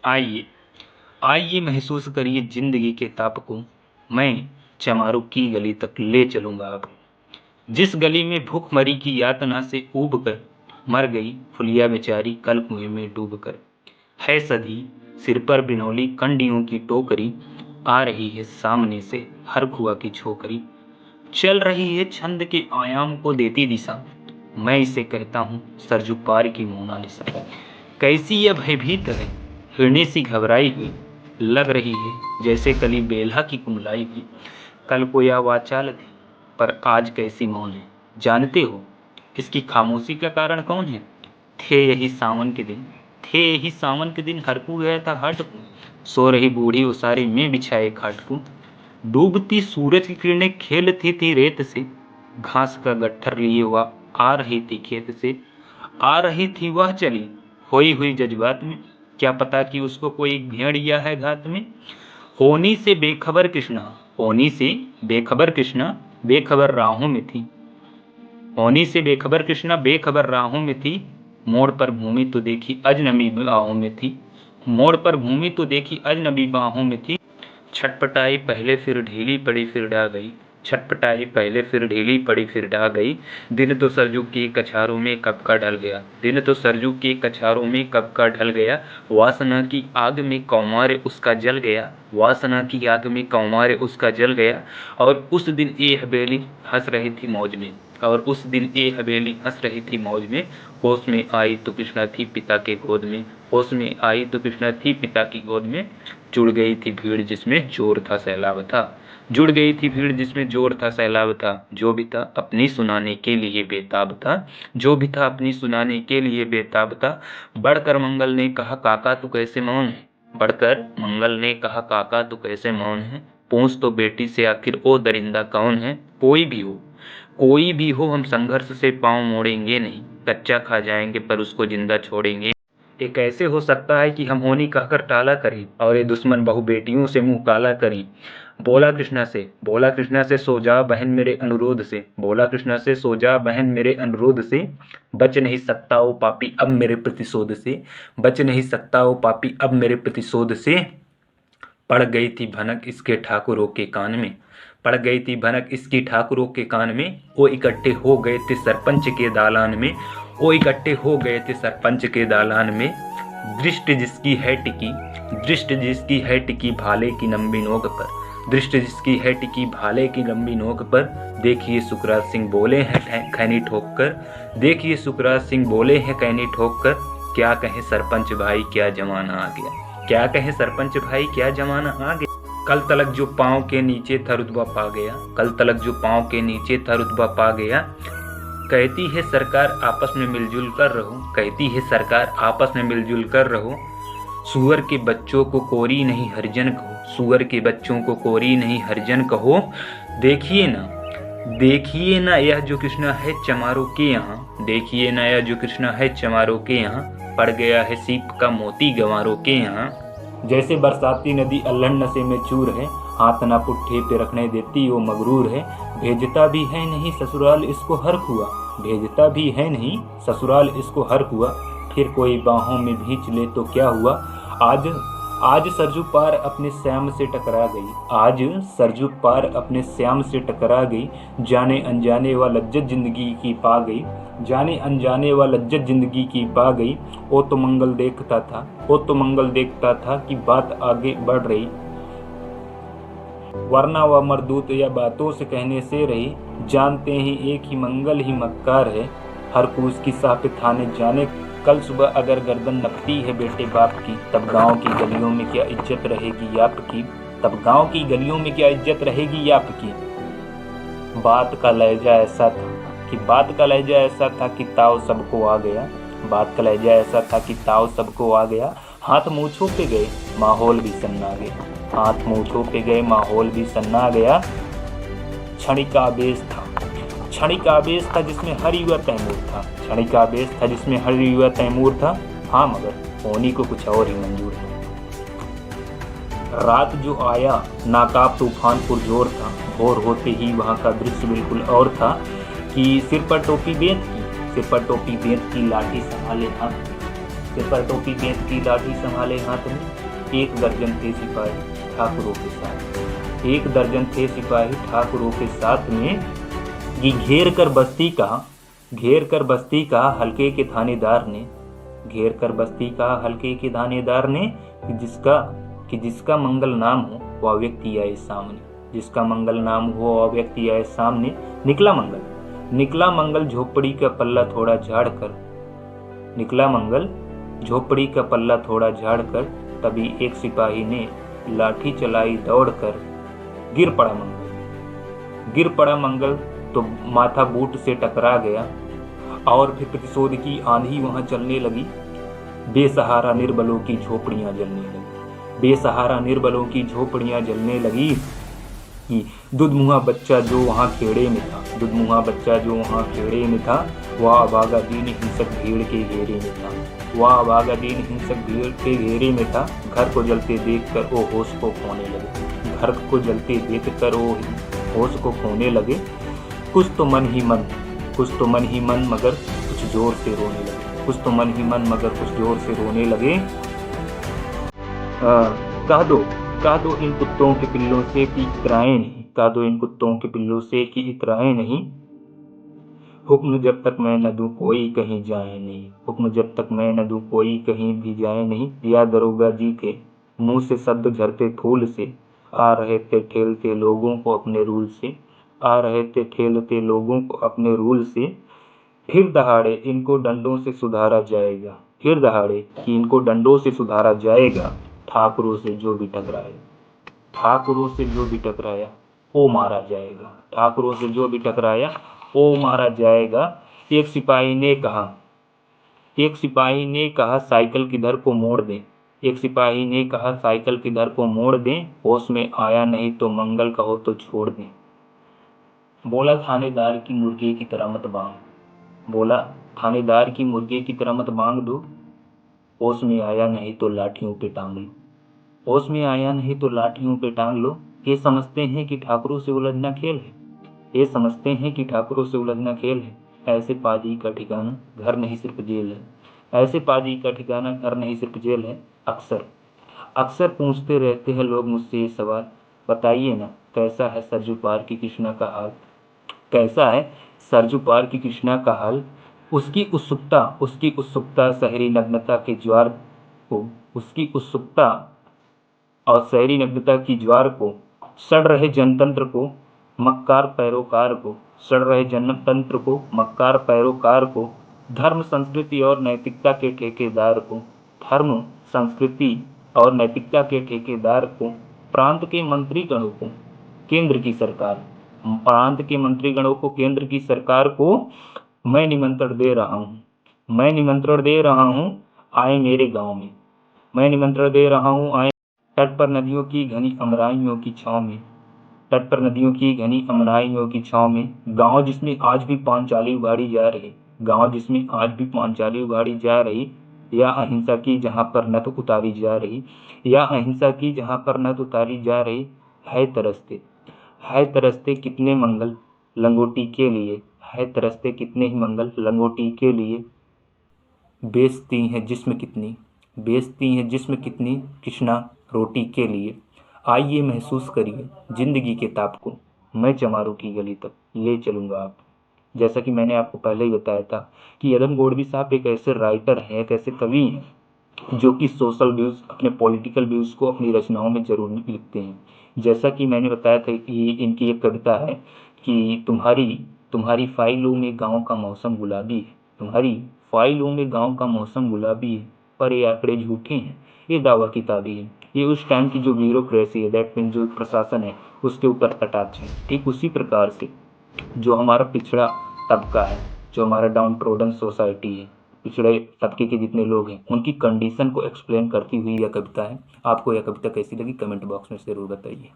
आइए आइए महसूस करिए जिंदगी के ताप को। मैं चमारों की गली तक ले चलूंगा आपको, जिस गली में भूखमरी की यातना से ऊब कर मर गई फुलिया बेचारी कल कुएं में डूब कर। है सधी सिर पर बिनौली कंडियों की टोकरी, आ रही है सामने से हर खुआ की छोकरी। चल रही है छंद के आयाम को देती दिशा, मैं इसे कहता हूँ सरजू पार की मोनालिसा। कैसी यह भयभीत है हिरनी सी घबराई हुई, लग रही है जैसे कली बेल्हा की कुमलाई हुई। कल को यह वाचाल थी पर आज कैसी मौन है, जानते हो इसकी खामोशी का कारण कौन है? थे यही सावन के दिन, थे यही सावन के दिन हरकू गया था हट को, सो रही बूढ़ी उसारी में बिछाए खाट को। डूबती सूरज की किरणें खेलती थी रेत से, घास का गट्ठर लिए वह आ रही थी खेत से। आ रही थी वह चली खोई हुई जज्बात में, क्या पता कि उसको कोई भेड़िया है घात में। होनी से बेखबर कृष्णा, होनी से बेखबर कृष्णा बेखबर राहों में थी, होनी से बेखबर कृष्णा बेखबर राहों में थी। मोड़ पर घूमी तो देखी अजनबी बाहों में थी, मोड़ पर घूमी तो देखी अजनबी बाहों में थी। छटपटाई पहले फिर ढीली पड़ी फिर डा गई, छटपटाई पहले फिर ढीली पड़ी फिर डा गई। दिन तो सरजू की कछारों में कब का ढल गया, दिन तो सरजू की कछारों में कब का ढल गया। वासना की आग में कौमार उसका जल गया, वासना की आग में कौमार उसका जल गया। और उस दिन ये हवेली हंस रही थी मौज में, और उस दिन ये हवेली हंस रही थी मौज में। होश में आई तो कृष्णा थी पिता के गोद में, होश में आई तो कृष्णा थी पिता की गोद में। जुड़ गई थी भीड़ जिसमें जोर था सैलाब था, जुड़ गई थी भीड़ जिसमें जोर था सैलाब था। जो भी था अपनी सुनाने के लिए बेताब था, जो भी था अपनी सुनाने के लिए बेताब था। बढ़कर मंगल ने कहा काका तू कैसे मौन है, बढ़कर मंगल ने कहा काका तू कैसे मौन है। पूछ तो बेटी से आखिर ओ दरिंदा कौन है। कोई भी हो, कोई भी हो हम संघर्ष से पांव मोड़ेंगे नहीं, कच्चा खा जाएंगे पर उसको जिंदा छोड़ेंगे। ये कैसे हो सकता है कि हम होनी कहकर टाला करें और ये दुश्मन बहु बेटियों से मुंह काला करें। बोला कृष्णा से, बोला कृष्णा से सो जा बहन मेरे अनुरोध से, बोला कृष्णा से सो जा बहन मेरे अनुरोध से। बच नहीं सकता वो पापी अब मेरे प्रतिशोध से, बच नहीं सकता वो पापी अब मेरे प्रतिशोध से। पड़ गई थी भनक इसके ठाकुरों के कान में, पड़ गई थी भनक इसकी ठाकुरों के कान में। वो इकट्ठे हो गए थे सरपंच के दालान में, वो इकट्ठे हो गए थे सरपंच के दालान में। दृष्टि जिसकी है टिकी, दृष्टि जिसकी है टिकी भाले की लंबी नोक पर, दृष्टि जिसकी है टिकी भाले की लंबी नोक पर। देखिए सुखराज सिंह बोले हैं खैनी ठोक कर, देखिए सुखराज सिंह बोले हैं खैनी ठोक कर। क्या कहें सरपंच भाई क्या जमाना आ गया, क्या कहें सरपंच भाई क्या जमाना आ गया। कल तलक जो पाँव के नीचे था रुतबा पा गया, कल तलक जो पाँव के नीचे था रुतबा पा गया। कहती है सरकार आपस में मिलजुल कर रहो, कहती है सरकार आपस में मिलजुल कर रहो। सुअर के बच्चों को कोरी नहीं हरिजन कहो, सुअर के बच्चों को कोरी नहीं हरिजन कहो। देखिए ना, देखिए ना यह जो कृष्णा है चमारों के यहाँ, देखिए ना यह जो कृष्णा है चमारों के यहाँ। पड़ गया है सीप का मोती गंवारों के यहाँ। जैसे बरसाती नदी अल्हड़ नशे में चूर है, हाथ ना पुट्ठे पे रखने देती वो मगरूर है। भेजता भी है नहीं ससुराल इसको हर हुआ, भेजता भी है नहीं ससुराल इसको हर हुआ। फिर कोई बाहों में भींच ले तो क्या हुआ। आज आज सरजू पार अपने श्याम से टकरा गई, आज सरजू पार अपने श्याम से टकरा गई। जाने अनजाने व लज्जत जिंदगी की पा गई, जाने अनजाने व लज्जत जिंदगी की पा गई। वो तो मंगल देखता था, वो तो मंगल देखता था कि बात आगे बढ़ रही, वरना वह मरदूत या बातों से कहने से रही। जानते ही एक ही मंगल ही मक्कार है, हर कूस की साह पे थाने जाने। कल सुबह अगर गर्दन नपती है बेटे बाप की, तब गांव की गलियों में क्या इज्जत रहेगी आपकी, तब गांव की गलियों में क्या इज्जत रहेगी आपकी। बात का लहजा ऐसा था कि बात का लहजा ऐसा था कि ताव सबको आ गया, बात का लहजा ऐसा था कि ताव सबको आ गया। हाथ मूछों पे गए माहौल भी सन्ना गया, हाथ मूछों पे गए माहौल भी सन्ना गया। क्षणिक आवेश था, क्षणिक आवेश था जिसमें हर युवा तैमूर था, क्षणिक आवेश था जिसमें हर युवा तैमूर था। हाँ मगर होनी को कुछ और ही मंजूर था। रात जो आया नाकाब तूफान पुरजोर था, भोर होते ही वहाँ का दृश्य बिल्कुल और था। कि सिर पर टोपी बेंत की, सिर पर टोपी बेंत की लाठी संभाले हाथ, सिर पर टोपी बेंत की लाठी संभाले हाथ में, 1 दर्जन थे सिपाही ठाकुरों के साथ, 1 दर्जन थे सिपाही ठाकुरों के साथ में। ये घेर कर बस्ती का हल्के के थानेदार ने, घेर कर बस्ती का हल्के के थानेदार ने, कि जिसका मंगल नाम हो वह व्यक्ति आए सामने, जिसका मंगल नाम हो वह व्यक्ति आए सामने। निकला मंगल झोपड़ी का पल्ला थोड़ा झाड़ कर, निकला मंगल झोपड़ी का पल्ला थोड़ा झाड़ कर, तभी एक सिपाही ने लाठी चलाई दौड़ कर, गिर पड़ा मंगल तो माथा बूट से टकरा गया, और फिर प्रतिशोध की आंधी वहां चलने लगी। बेसहारा निर्बलों की झोपड़ियां जलने लगी, बेसहारा निर्बलों की झोपड़ियां जलने लगी। दुधमुहा बच्चा जो वहां खेड़े में था, दुधमुहा बच्चा जो वहां खेड़े में था, वह अभागा दीन हिंसक भीड़ के घेरे में था, वह अभागा दीन हिंसक भीड़ के घेरे में था। घर को जलते देख कर वो होश को खोने लगे, घर को जलते देख कर वो होश को खोने लगे। कुछ तो मन ही मन मगर कुछ जोर से रोने लगे, कुछ तो मन ही मन मगर कुछ जोर से रोने लगे। कह दो इन कुत्तों के पिल्लों से कि इतराएं नहीं, कह दो इन कुत्तों के पिल्लों से कि इतराएं नहीं। हुक्म जब तक मैं न दूं कोई कहीं जाए नहीं, हुक्म जब तक मैं न दूं कोई कहीं भी जाए नहीं। या दरोगा जी के मुंह से शब्द झरते फूल से, आ रहे थे ठेलते लोगों को अपने रूल से, आ रहे थे ठेलते लोगों को अपने रूल से। फिर दहाड़े इनको डंडों से सुधारा जाएगा, फिर दहाड़े कि इनको डंडों से सुधारा जाएगा। ठाकुरों से जो भी टकराया, ठाकुरों से जो भी टकराया वो मारा जाएगा, ठाकुरों से जो भी टकराया वो मारा जाएगा। एक सिपाही ने कहा, एक सिपाही ने कहा साइकिल किधर को मोड़ दें, एक सिपाही ने कहा साइकिल किधर को मोड़ दें। होश में आया नहीं तो मंगल कहो तो छोड़ दें। बोला थानेदार की मुर्गे की तरह मत बांग, बोला थानेदार की मुर्गे की तरह मत बांग दो। होश में आया नहीं तो लाठियों पे टांग लो, होश में आया नहीं तो लाठियों पे टांग लो। ये समझते हैं कि ठाकुरों से उलझना खेल है, ये समझते हैं कि ठाकुरों से उलझना खेल है। ऐसे पाजी का ठिकाना घर नहीं सिर्फ जेल है, ऐसे पाजी का ठिकाना घर नहीं सिर्फ जेल है। अक्सर अक्सर पूछते रहते हैं लोग मुझसे ये सवाल, बताइए ना कैसा है सरजू पार की कृष्णा का हाल, कैसा है सरजू पार की कृष्णा का हाल। उसकी उत्सुकता शहरी नग्नता के ज्वार को, उसकी उत्सुकता और शहरी नग्नता की ज्वार को, सड़ रहे जनतंत्र को, मक्कार पैरोकार को, सड़ रहे जनतंत्र को, मक्कार पैरोकार को, धर्म संस्कृति और नैतिकता के ठेकेदार को, धर्म संस्कृति और नैतिकता के ठेकेदार को, प्रांत के मंत्रीगणों को, केंद्र की सरकार, प्रांत के मंत्रीगणों को, केंद्र की सरकार को मैं निमंत्रण दे रहा हूँ, मैं निमंत्रण दे रहा हूँ आए मेरे गांव में, मैं निमंत्रण दे रहा हूँ आए तट पर नदियों की घनी अमराइयों की छाँव में, तट पर नदियों की घनी अमराइयों की छाँव में। गांव जिसमें आज भी पांचाली उगाड़ी जा रही, गांव जिसमें आज भी पांचाली उगाड़ी जा रही, या अहिंसा की जहाँ पर नत उतारी जा रही, या अहिंसा की जहाँ पर नत उतारी जा रही। है तरसते कितने मंगल लंगोटी के लिए, है तरसते कितने ही मंगल लंगोटी के लिए। बेचती हैं जिस्म कितनी, बेचती हैं जिस्म कितनी कृष्णा रोटी के लिए। आइए महसूस करिए जिंदगी के ताप को, मैं चमारों की गली तक ले चलूँगा आप। जैसा कि मैंने आपको पहले ही बताया था कि अदम गोडवी साहब एक ऐसे राइटर हैं, एक ऐसे कवि हैं जो कि सोशल व्यूज़, अपने पॉलिटिकल व्यूज़ को अपनी रचनाओं में ज़रूर लिखते हैं। जैसा कि मैंने बताया था कि इनकी एक कविता है कि तुम्हारी फाइलों में गाँव का मौसम गुलाबी है, तुम्हारी फाइलों में गाँव का मौसम गुलाबी है, पर ये आंकड़े झूठे हैं, ये दावा किताबी है। ये उस टाइम की जो ब्यूरोक्रेसी है, दैट मीन जो प्रशासन है, उसके ऊपर कटाक्ष है। ठीक उसी प्रकार से जो हमारा पिछड़ा तबका है, जो हमारा डाउन ट्रोडन सोसाइटी है, पिछड़े तबके के जितने लोग हैं, उनकी कंडीशन को एक्सप्लेन करती हुई यह कविता है। आपको यह कविता कैसी लगी कमेंट बॉक्स में ज़रूर बताइए।